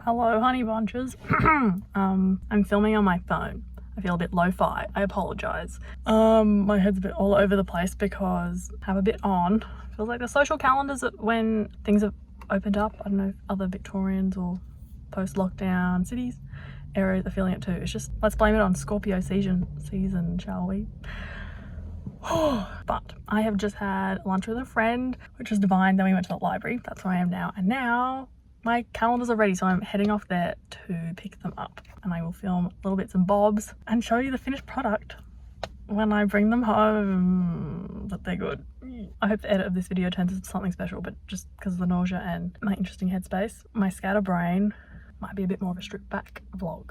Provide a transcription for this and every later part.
Hello, honey bunches. I'm filming on my phone. I feel a bit lo-fi. I apologize. My head's a bit all over the place because I have a bit on. Feels like the social calendars when things have opened up. I don't know if other Victorians or post-lockdown cities areas are feeling it too. It's just, let's blame it on Scorpio season, shall we? But I have just had lunch with a friend, which was divine. Then we went to the library. That's where I am now. And now my calendars are ready, so I'm heading off there to pick them up. And I will film little bits and bobs and show you the finished product when I bring them home, that they're good. I hope the edit of this video turns into something special, but just because of the nausea and my interesting headspace, my scatterbrain might be a bit more of a stripped back vlog.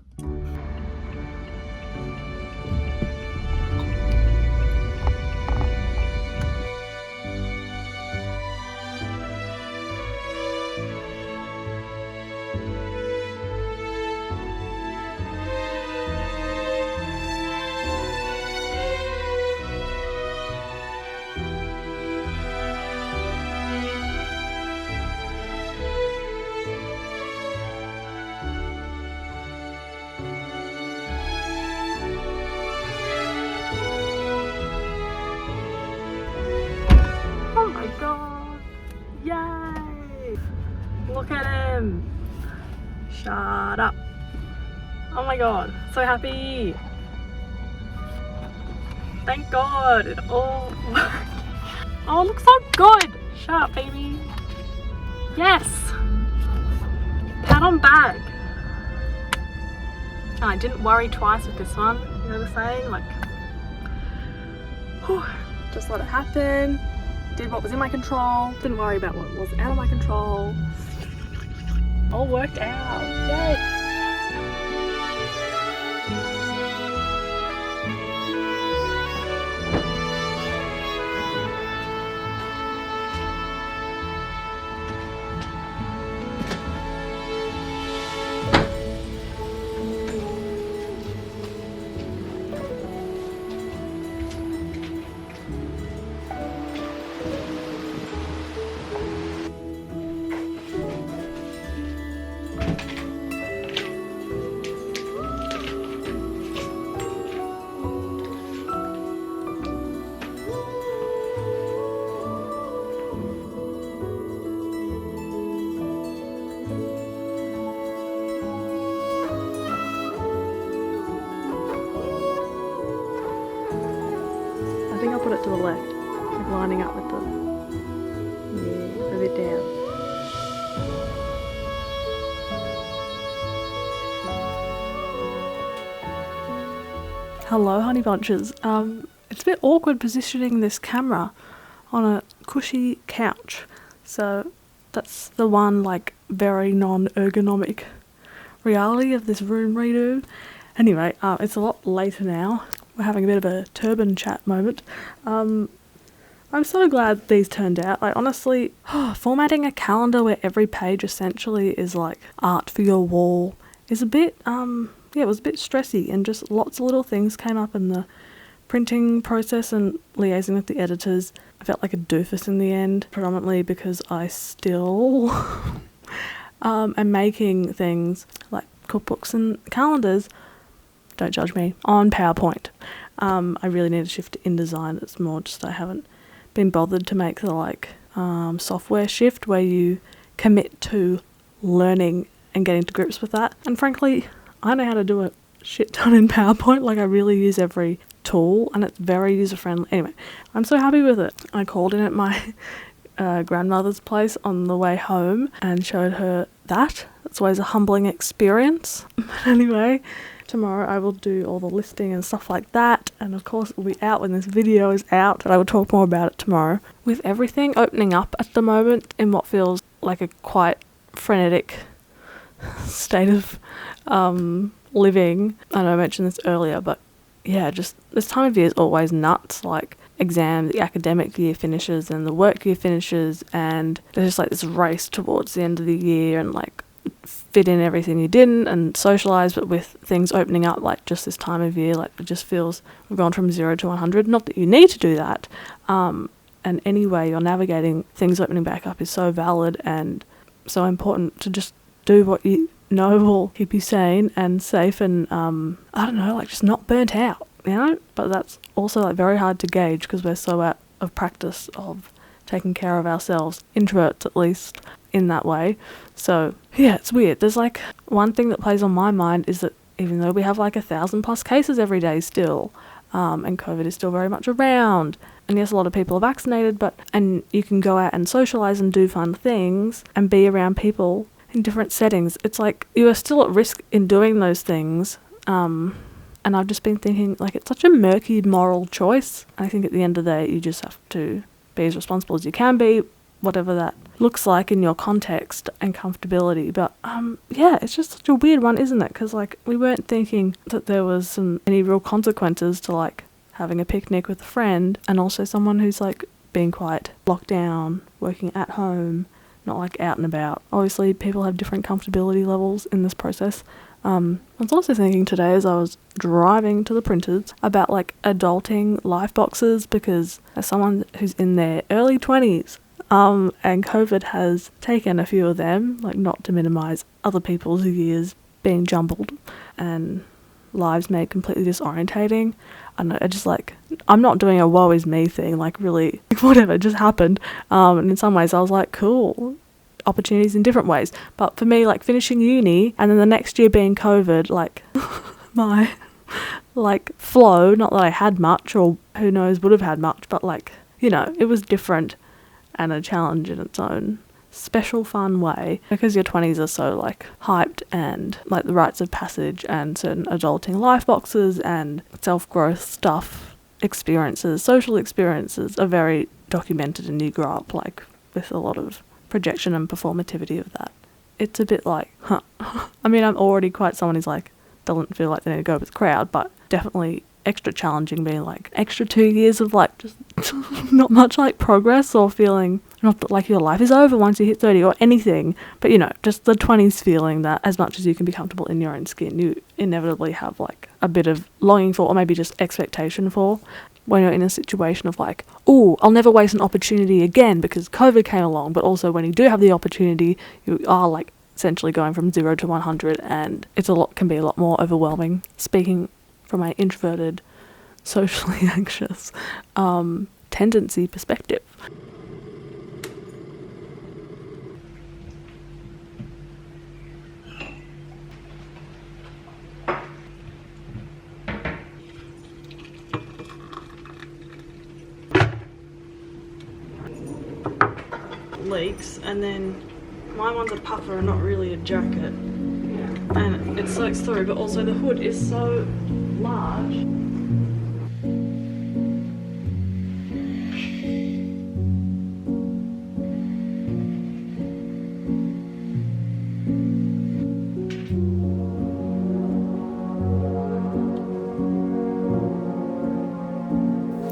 Oh my god! Yay! Look at him! Shut up! Oh my god, so happy! Thank god! It all oh, it looks so good! Shut up, baby! Yes! Pat on back! And I didn't worry twice with this one, you know the saying? Like, whew, just let it happen. Did what was in my control, didn't worry about what was out of my control. All worked out. Yay! I think I'll put it to the left, like lining up with the, yeah, a bit down. Hello, honey bunches. It's a bit awkward positioning this camera on a cushy couch, so that's the one like very non-ergonomic reality of this room redo. Anyway, it's a lot later now. We're having a bit of a turban chat moment. I'm so glad these turned out. Like, honestly, formatting a calendar where every page essentially is like art for your wall is a bit, yeah, it was a bit stressy, and just lots of little things came up in the printing process and liaising with the editors. I felt like a doofus in the end, predominantly because I still am making things like cookbooks and calendars, don't judge me, on PowerPoint. I really need to shift to InDesign. It's more just I haven't been bothered to make the like software shift where you commit to learning and getting to grips with that. And frankly, I know how to do a shit ton in PowerPoint. Like, I really use every tool and it's very user friendly. Anyway, I'm so happy with it. I called in at my grandmother's place on the way home and showed her that. It's always a humbling experience. But anyway, tomorrow I will do all the listing and stuff like that, and of course it will be out when this video is out, but I will talk more about it tomorrow. With everything opening up at the moment in what feels like a quite frenetic state of living, I know I mentioned this earlier, but yeah, just this time of year is always nuts. Like, exams, the academic year finishes and the work year finishes, and there's just like this race towards the end of the year and like fit in everything you didn't and socialise. But with things opening up like just this time of year, like, it just feels we've gone from 0 to 100. Not that you need to do that, and any way you're navigating things opening back up is so valid and so important to just do what you know will keep you sane and safe and, I don't know, like just not burnt out, you know? But that's also like very hard to gauge because we're so out of practice of taking care of ourselves, introverts at least, in that way. So yeah, it's weird. There's like one thing that plays on my mind is that even though we have like 1,000+ cases every day still, and COVID is still very much around, and yes, a lot of people are vaccinated, and you can go out and socialise and do fun things and be around people in different settings. It's like you are still at risk in doing those things, and I've just been thinking, like, it's such a murky moral choice. I think at the end of the day, you just have to be as responsible as you can be, whatever that looks like in your context and comfortability. But yeah, it's just such a weird one, isn't it? Because like we weren't thinking that there was any real consequences to like having a picnic with a friend, and also someone who's like being quite locked down, working at home, not like out and about. Obviously people have different comfortability levels in this process. I was also thinking today as I was driving to the printers about like adulting life boxes, because as someone who's in their early 20s, and COVID has taken a few of them, like not to minimise other people's years being jumbled and lives made completely disorientating. I know, I just like, I'm not doing a woe is me thing, like really, whatever just happened. And in some ways I was like, cool, opportunities in different ways. But for me, like finishing uni and then the next year being COVID, like my like flow, not that I had much or who knows would have had much, but like, you know, it was different and a challenge in its own special fun way, because your 20s are so like hyped, and like the rites of passage and certain adulting life boxes and self-growth stuff, experiences, social experiences are very documented, and you grow up like with a lot of projection and performativity of that. It's a bit like, I mean, I'm already quite someone who's like doesn't feel like they need to go with the crowd, but definitely extra challenging being like extra 2 years of like just not much like progress, or feeling not that like your life is over once you hit 30 or anything, but you know, just the 20s feeling that as much as you can be comfortable in your own skin, you inevitably have like a bit of longing for, or maybe just expectation for, when you're in a situation of like, oh, I'll never waste an opportunity again because COVID came along. But also when you do have the opportunity, you are like essentially going from 0 to 100, and can be a lot more overwhelming. Speaking from my introverted, socially anxious tendency perspective. Leaks, and then my one's a puffer and not really a jacket, and it soaks through, but also the hood is so large.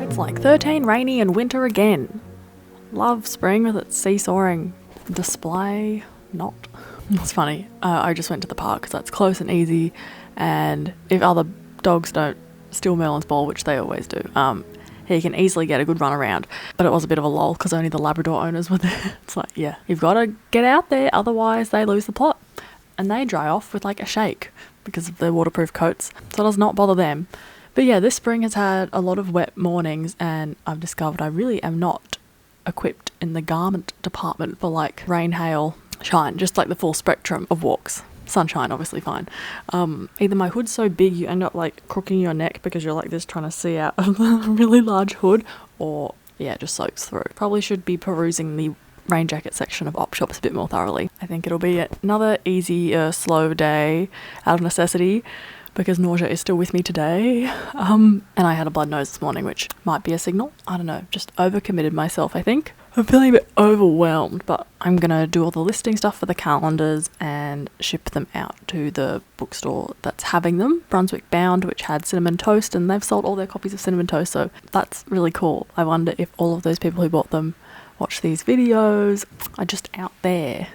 It's like 13 rainy and winter again. Love spring with its seesawing display. Not. It's funny. I just went to the park because that's close and easy, and if other dogs don't steal Merlin's ball, which they always do, he can easily get a good run around. But it was a bit of a lull because only the Labrador owners were there. It's like, yeah, you've got to get out there, otherwise they lose the plot. And they dry off with like a shake because of their waterproof coats, so it does not bother them. But yeah, this spring has had a lot of wet mornings, and I've discovered I really am not equipped in the garment department for like rain, hail, shine, just like the full spectrum of walks. Sunshine, obviously fine. Either my hood's so big you end up like crooking your neck because you're like this trying to see out of a really large hood, or yeah, it just soaks through. Probably should be perusing the rain jacket section of op shops a bit more thoroughly. I think it'll be another easy, slow day out of necessity, because nausea is still with me today. And I had a blood nose this morning, which might be a signal. I don't know, just overcommitted myself, I think. I'm feeling a bit overwhelmed, but I'm going to do all the listing stuff for the calendars and ship them out to the bookstore that's having them, Brunswick Bound, which had Cinnamon Toast, and they've sold all their copies of Cinnamon Toast, so that's really cool. I wonder if all of those people who bought them watch these videos are just out there.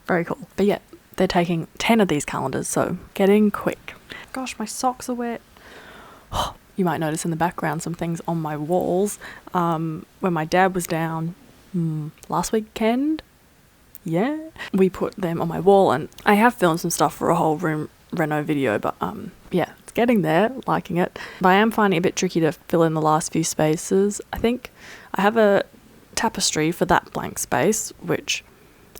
Very cool. But yeah, they're taking 10 of these calendars, so getting quick. Gosh, my socks are wet. You might notice in the background some things on my walls. When my dad was down last weekend, Yeah. We put them on my wall, and I have filmed some stuff for a whole room reno video, but yeah, it's getting there, liking it. But I am finding it a bit tricky to fill in the last few spaces. I think I have a tapestry for that blank space, which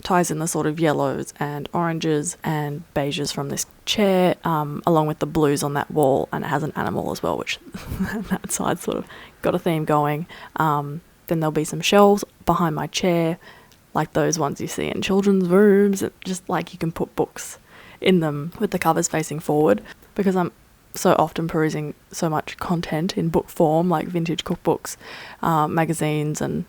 ties in the sort of yellows and oranges and beiges from this chair, along with the blues on that wall, and it has an animal as well, which that side sort of got a theme going. Then there'll be some shelves behind my chair, like those ones you see in children's rooms, just like you can put books in them with the covers facing forward, because I'm so often perusing so much content in book form, like vintage cookbooks, magazines and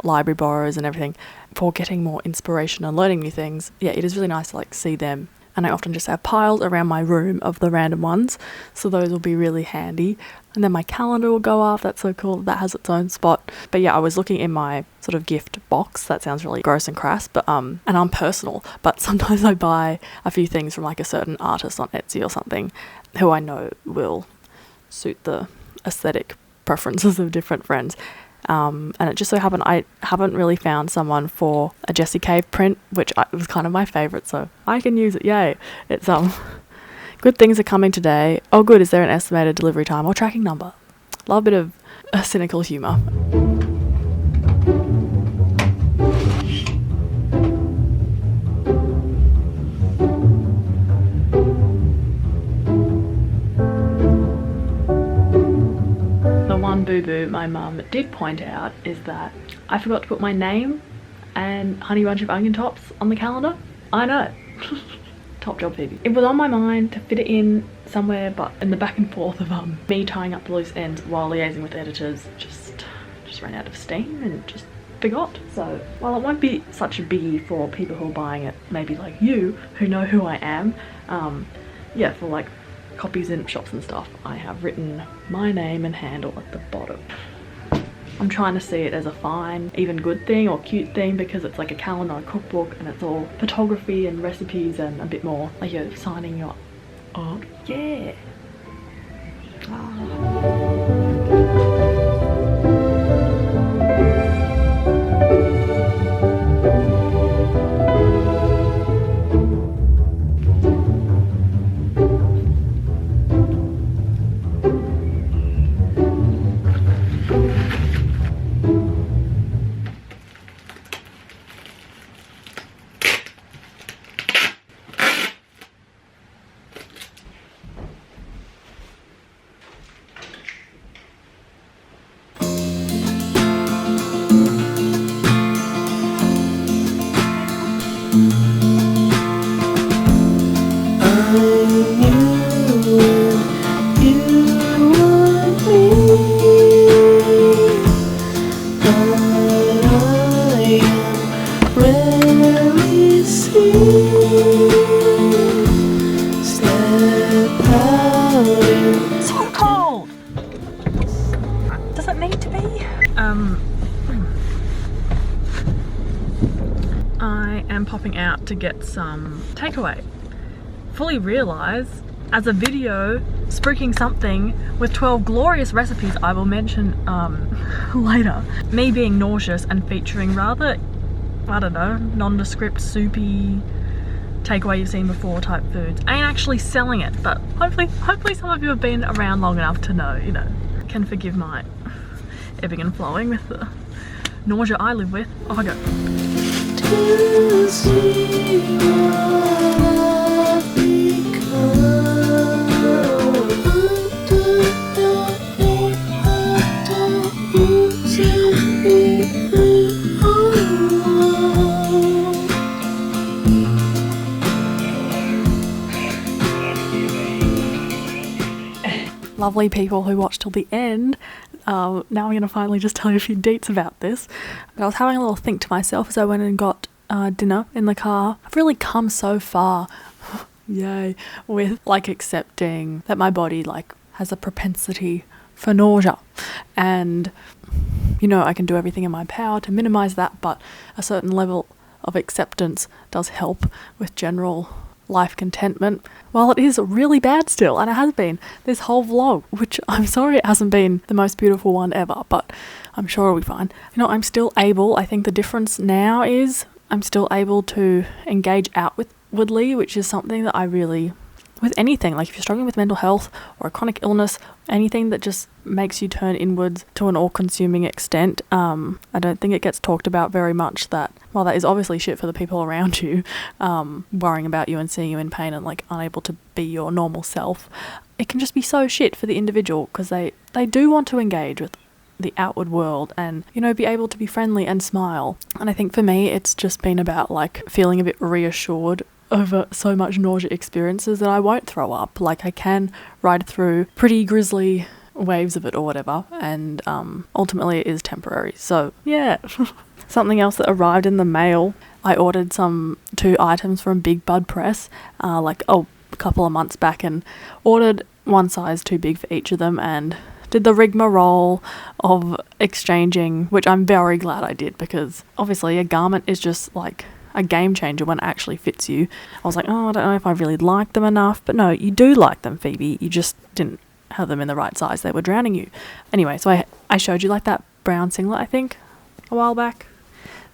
library borrows and everything, for getting more inspiration and learning new things. Yeah, it is really nice to like see them, and I often just have piles around my room of the random ones, so those will be really handy. And then my calendar will go up. That's so cool. That has its own spot. But yeah, I was looking in my sort of gift box. That sounds really gross and crass, but and I'm personal, but sometimes I buy a few things from like a certain artist on Etsy or something who I know will suit the aesthetic preferences of different friends. And it just so happened I haven't really found someone for a Jessie Cave print, which was kind of my favourite, so I can use it. Yay. It's good things are coming today. Oh good, is there an estimated delivery time or tracking number? Love a bit of cynical humour. One boo-boo my mum did point out is that I forgot to put my name and Honey Bunch of Onion Tops on the calendar. I know. Top job, Phoebe. It was on my mind to fit it in somewhere, but in the back and forth of me tying up the loose ends while liaising with editors, just ran out of steam and just forgot. So while it won't be such a biggie for people who are buying it, maybe like you who know who I am, yeah, for like copies in shops and stuff, I have written my name and handle at the bottom. I'm trying to see it as a fine, even good thing or cute thing, because it's like a calendar, a cookbook, and it's all photography and recipes and a bit more like you're signing your art. Yeah. So cold! Does it need to be? I am popping out to get some takeaway. Fully realise, as a video spruiking something with 12 glorious recipes I will mention later, me being nauseous and featuring rather, I don't know, nondescript, soupy, takeaway you've seen before type foods, I ain't actually selling it, but hopefully some of you have been around long enough to know, you know, can forgive my ebbing and flowing with the nausea I live with. Off I go. To see what I've become. Lovely people who watched till the end. Now I'm going to finally just tell you a few deets about this. But I was having a little think to myself as I went and got dinner in the car. I've really come so far, yay, with like accepting that my body like has a propensity for nausea, and you know, I can do everything in my power to minimize that, but a certain level of acceptance does help with general life contentment, while it is really bad still, and it has been this whole vlog, which I'm sorry it hasn't been the most beautiful one ever, but I'm sure it'll be fine. You know, I'm still able, I think the difference now is I'm still able to engage outwardly, which is something that I really, with anything, like if you're struggling with mental health or a chronic illness, anything that just makes you turn inwards to an all-consuming extent, I don't think it gets talked about very much that, while that is obviously shit for the people around you, worrying about you and seeing you in pain and like unable to be your normal self, it can just be so shit for the individual, because they do want to engage with the outward world and, you know, be able to be friendly and smile. And I think for me, it's just been about like feeling a bit reassured over so much nausea experiences that I won't throw up. Like I can ride through pretty grisly waves of it or whatever, and ultimately it is temporary. So yeah. Something else that arrived in the mail, I ordered 2 items from Big Bud Press a couple of months back, and ordered one size too big for each of them, and did the rigmarole of exchanging, which I'm very glad I did, because obviously a garment is just like a game changer when it actually fits you. I was like, I don't know if I really like them enough, but no, you do like them, Phoebe. You just didn't have them in the right size. They were drowning you. Anyway, so I showed you like that brown singlet, I think, a while back.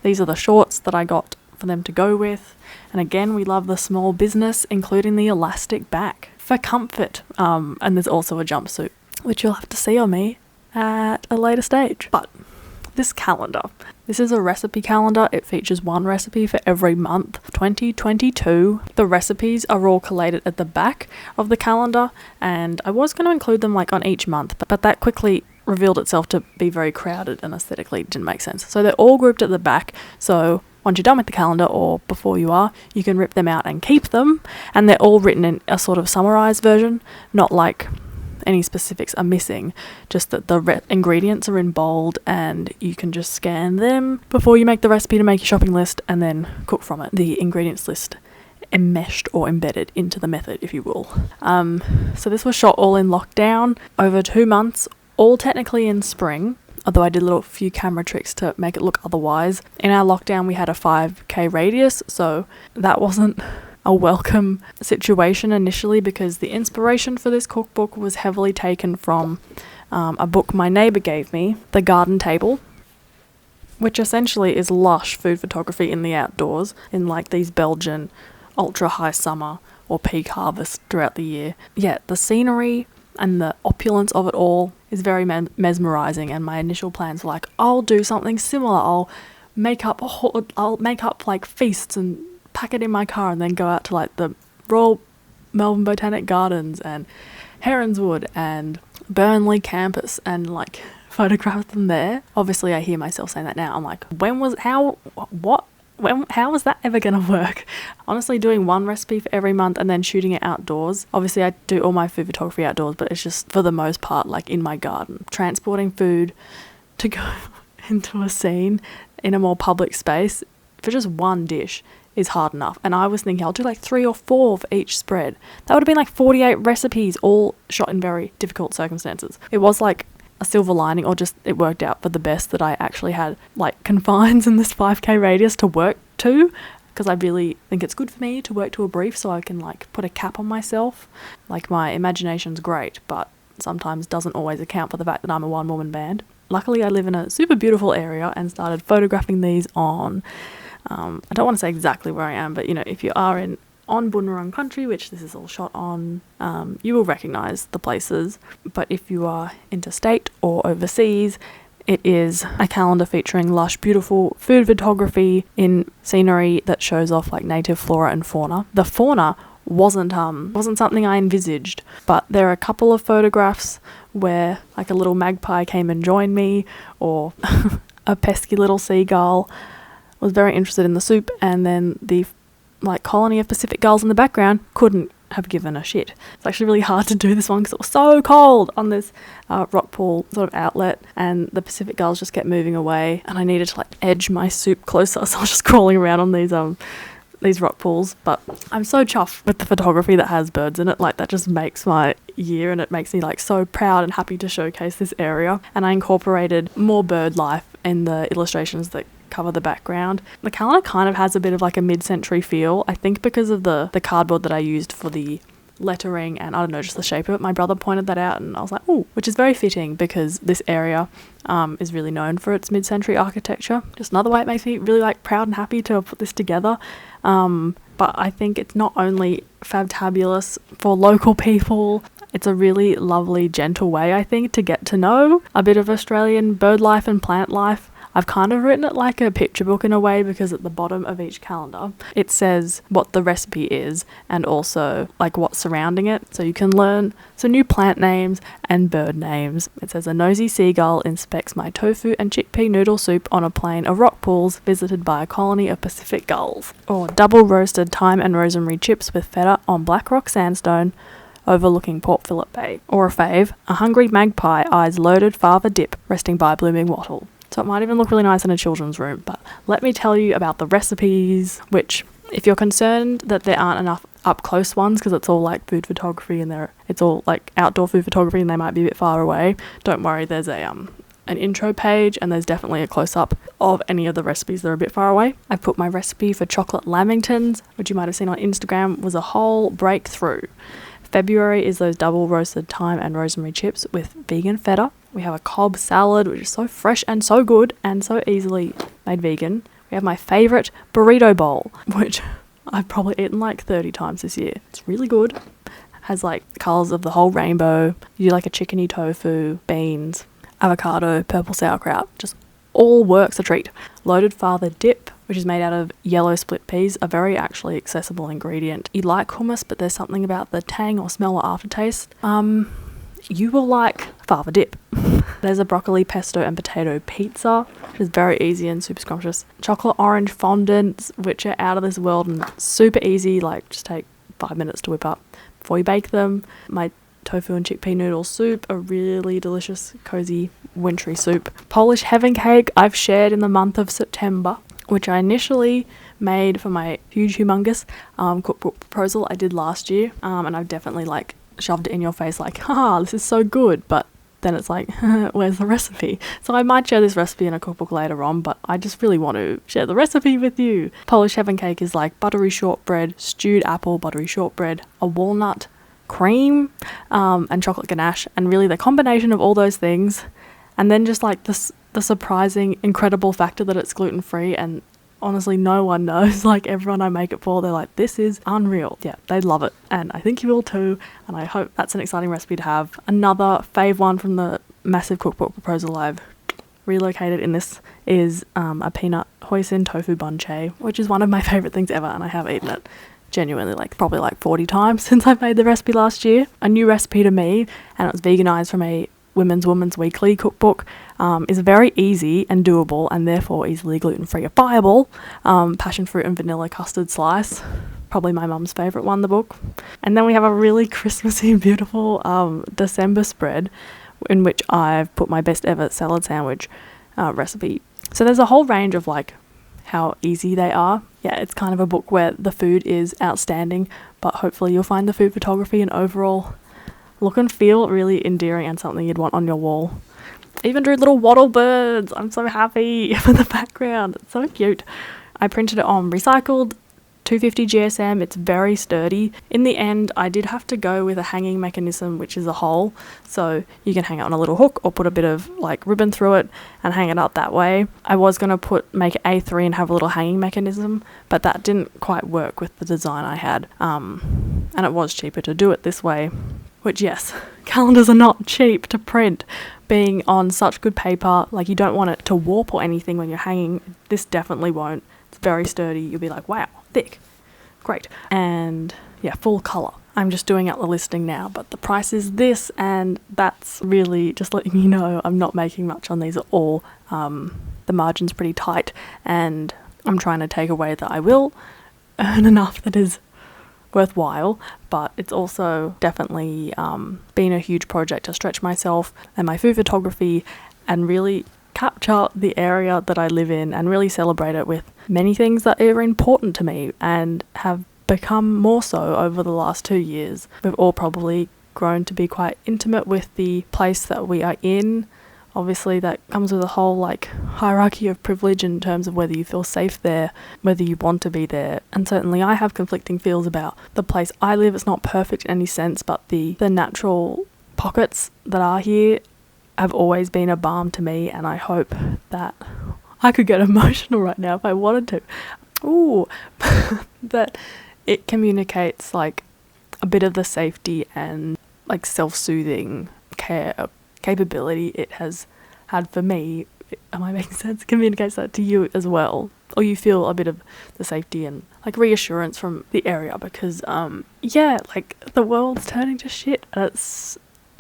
These are the shorts that I got for them to go with. And again, we love the small business, including the elastic back for comfort. And there's also a jumpsuit, which you'll have to see on me at a later stage. But this calendar, this is a recipe calendar. It features one recipe for every month, 2022. The recipes are all collated at the back of the calendar, and I was going to include them like on each month, but that quickly revealed itself to be very crowded and aesthetically didn't make sense. So they're all grouped at the back. So once you're done with the calendar, or before you are, you can rip them out and keep them. And they're all written in a sort of summarized version, not like any specifics are missing, just that the ingredients are in bold, and you can just scan them before you make the recipe to make your shopping list and then cook from it. The ingredients list enmeshed or embedded into the method, if you will. So this was shot all in lockdown over 2 months, all technically in spring, although I did a few camera tricks to make it look otherwise. In our lockdown, we had a 5k radius, so that wasn't a welcome situation initially, because the inspiration for this cookbook was heavily taken from a book my neighbour gave me, The Garden Table, which essentially is lush food photography in the outdoors in like these Belgian ultra high summer or peak harvest throughout the year. Yeah, the scenery and the opulence of it all is very mesmerizing, and my initial plans were like, I'll do something similar. I'll make up like feasts and pack it in my car and then go out to like the Royal Melbourne Botanic Gardens and Heronswood and Burnley campus and like photograph them there. Obviously I hear myself saying that now. I'm like, how is that ever gonna work? Honestly, doing one recipe for every month and then shooting it outdoors. Obviously I do all my food photography outdoors, but it's just for the most part like in my garden. Transporting food to go into a scene in a more public space for just one dish is hard enough. And I was thinking I'll do like 3 or 4 for each spread. That would have been like 48 recipes, all shot in very difficult circumstances. It was like a silver lining, or just it worked out for the best that I actually had like confines in this 5k radius to work to, because I really think it's good for me to work to a brief so I can like put a cap on myself. Like my imagination's great, but sometimes doesn't always account for the fact that I'm a one-woman band. Luckily I live in a super beautiful area and started photographing these on I don't want to say exactly where I am, but you know, if you are on Boonwurrung country, which this is all shot on, you will recognise the places. But if you are interstate or overseas, it is a calendar featuring lush, beautiful food photography in scenery that shows off like native flora and fauna. The fauna wasn't something I envisaged, but there are a couple of photographs where like a little magpie came and joined me, or a pesky little seagull was very interested in the soup, and then the like colony of Pacific gulls in the background couldn't have given a shit. It's actually really hard to do this one because it was so cold on this rock pool sort of outlet, and the Pacific gulls just kept moving away, and I needed to like edge my soup closer, so I was just crawling around on these rock pools. But I'm so chuffed with the photography that has birds in it. Like that just makes my year, and it makes me like so proud and happy to showcase this area. And I incorporated more bird life in the illustrations that cover the background. The calendar kind of has a bit of like a mid-century feel, I think, because of the cardboard that I used for the lettering and I don't know, just the shape of it. My brother pointed that out and I was like, oh, which is very fitting because this area is really known for its mid-century architecture. Just another way it makes me really like proud and happy to put this together. But I think it's not only fabtabulous for local people, it's a really lovely, gentle way, I think, to get to know a bit of Australian bird life and plant life. I've kind of written it like a picture book in a way because at the bottom of each calendar it says what the recipe is and also like what's surrounding it, so you can learn some new plant names and bird names. It says, a nosy seagull inspects my tofu and chickpea noodle soup on a plain of rock pools visited by a colony of Pacific gulls. Or double roasted thyme and rosemary chips with feta on black rock sandstone overlooking Port Phillip Bay. Or a fave, a hungry magpie eyes loaded fava dip resting by blooming wattle. So it might even look really nice in a children's room. But let me tell you about the recipes, which if you're concerned that there aren't enough up close ones because it's all like food photography and it's all like outdoor food photography and they might be a bit far away, don't worry, there's an intro page and there's definitely a close-up of any of the recipes that are a bit far away. I put my recipe for chocolate lamingtons, which you might have seen on Instagram, was a whole breakthrough. February is those double roasted thyme and rosemary chips with vegan feta. We have a Cobb salad, which is so fresh and so good and so easily made vegan. We have my favourite burrito bowl, which I've probably eaten like 30 times this year. It's really good. Has like colours of the whole rainbow. You do like a chickeny tofu, beans, avocado, purple sauerkraut. Just all works a treat. Loaded fava dip, which is made out of yellow split peas, a very actually accessible ingredient. You like hummus, but there's something about the tang or smell or aftertaste. You will like fava dip. There's a broccoli, pesto and potato pizza, which is very easy and super scrumptious. Chocolate orange fondants, which are out of this world and super easy, like just take 5 minutes to whip up before you bake them. My tofu and chickpea noodle soup, a really delicious, cozy, wintry soup. Polish heaven cake I've shared in the month of September, which I initially made for my huge, humongous cookbook proposal I did last year, and I've definitely like shoved it in your face like, haha, this is so good, but then it's like, where's the recipe? So I might share this recipe in a cookbook later on, but I just really want to share the recipe with you. Polish heaven cake is like buttery shortbread, stewed apple, buttery shortbread, a walnut cream, and chocolate ganache, and really the combination of all those things, and then just like the surprising, incredible factor that it's gluten-free, and honestly no one knows. Like everyone I make it for, they're like, this is unreal. Yeah, they love it, and I think you will too, and I hope that's an exciting recipe to have. Another fave one from the massive cookbook proposal I've relocated in this is a peanut hoisin tofu bunche, which is one of my favourite things ever, and I have eaten it genuinely like probably like 40 times since I made the recipe last year. A new recipe to me, and it was veganised from a Women's Weekly cookbook, is very easy and doable and therefore easily gluten-free. A viable passion fruit and vanilla custard slice, probably my mum's favourite one, the book. And then we have a really Christmassy, beautiful December spread in which I've put my best ever salad sandwich recipe. So there's a whole range of like how easy they are. Yeah, it's kind of a book where the food is outstanding, but hopefully you'll find the food photography and overall look and feel really endearing and something you'd want on your wall. Even drew little wattle birds. I'm so happy for the background. It's so cute. I printed it on recycled 250 GSM. It's very sturdy. In the end, I did have to go with a hanging mechanism, which is a hole. So you can hang it on a little hook or put a bit of like ribbon through it and hang it up that way. I was going to make it A3 and have a little hanging mechanism, but that didn't quite work with the design I had. And it was cheaper to do it this way. Which, yes, calendars are not cheap to print. Being on such good paper, like you don't want it to warp or anything when you're hanging. This definitely won't. It's very sturdy. You'll be like, wow, thick. Great. And yeah, full colour. I'm just doing out the listing now, but the price is this, and that's really just letting you know I'm not making much on these at all. The margin's pretty tight, and I'm trying to take away that I will earn enough that is worthwhile, but it's also definitely been a huge project to stretch myself and my food photography and really capture the area that I live in and really celebrate it with many things that are important to me and have become more so over the last 2 years. We've all probably grown to be quite intimate with the place that we are in, obviously that comes with a whole like hierarchy of privilege in terms of whether you feel safe there, whether you want to be there. And certainly I have conflicting feels about the place I live. It's not perfect in any sense, but the natural pockets that are here have always been a balm to me, and I hope that I could get emotional right now if I wanted to. Ooh, that it communicates like a bit of the safety and like self-soothing care capability it has had for me. Am I making sense? It communicates that to you as well, or you feel a bit of the safety and like reassurance from the area, because like the world's turning to shit, and it's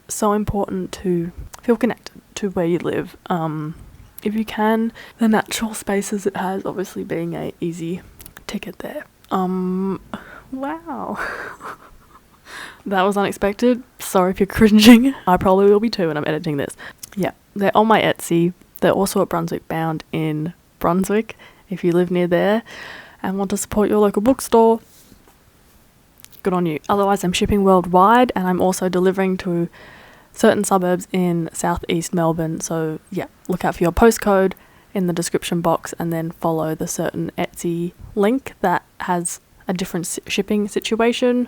so important to feel connected to where you live. If you can, the natural spaces it has obviously being a easy ticket there. Wow. That was unexpected. Sorry if you're cringing. I probably will be too when I'm editing this. Yeah, they're on my Etsy. They're also at Brunswick Bound in Brunswick, if you live near there and want to support your local bookstore. Good on you. Otherwise, I'm shipping worldwide, and I'm also delivering to certain suburbs in southeast Melbourne. So yeah, look out for your postcode in the description box, and then follow the certain Etsy link that has a different shipping situation,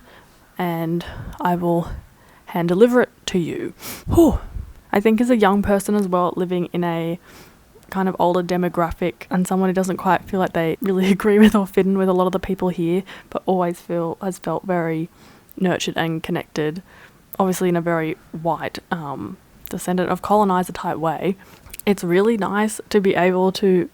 and I will hand deliver it to you. Whew. I think as a young person as well, living in a kind of older demographic and someone who doesn't quite feel like they really agree with or fit in with a lot of the people here, but always has felt very nurtured and connected, obviously in a very white descendant of colonizer type way. It's really nice to be able to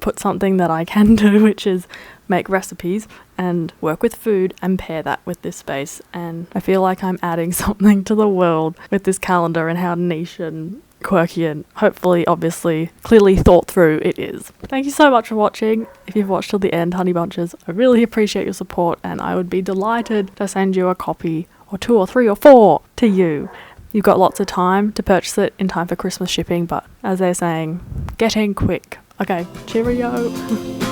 put something that I can do, which is make recipes and work with food, and pair that with this space. And I feel like I'm adding something to the world with this calendar, and how niche and quirky and hopefully obviously clearly thought through it is. Thank you so much for watching. If you've watched till the end, honey bunches, I really appreciate your support, and I would be delighted to send you a copy, or 2 or 3 or 4 to you. You've got lots of time to purchase it in time for Christmas shipping, but as they're saying, get in quick. Okay, cheerio.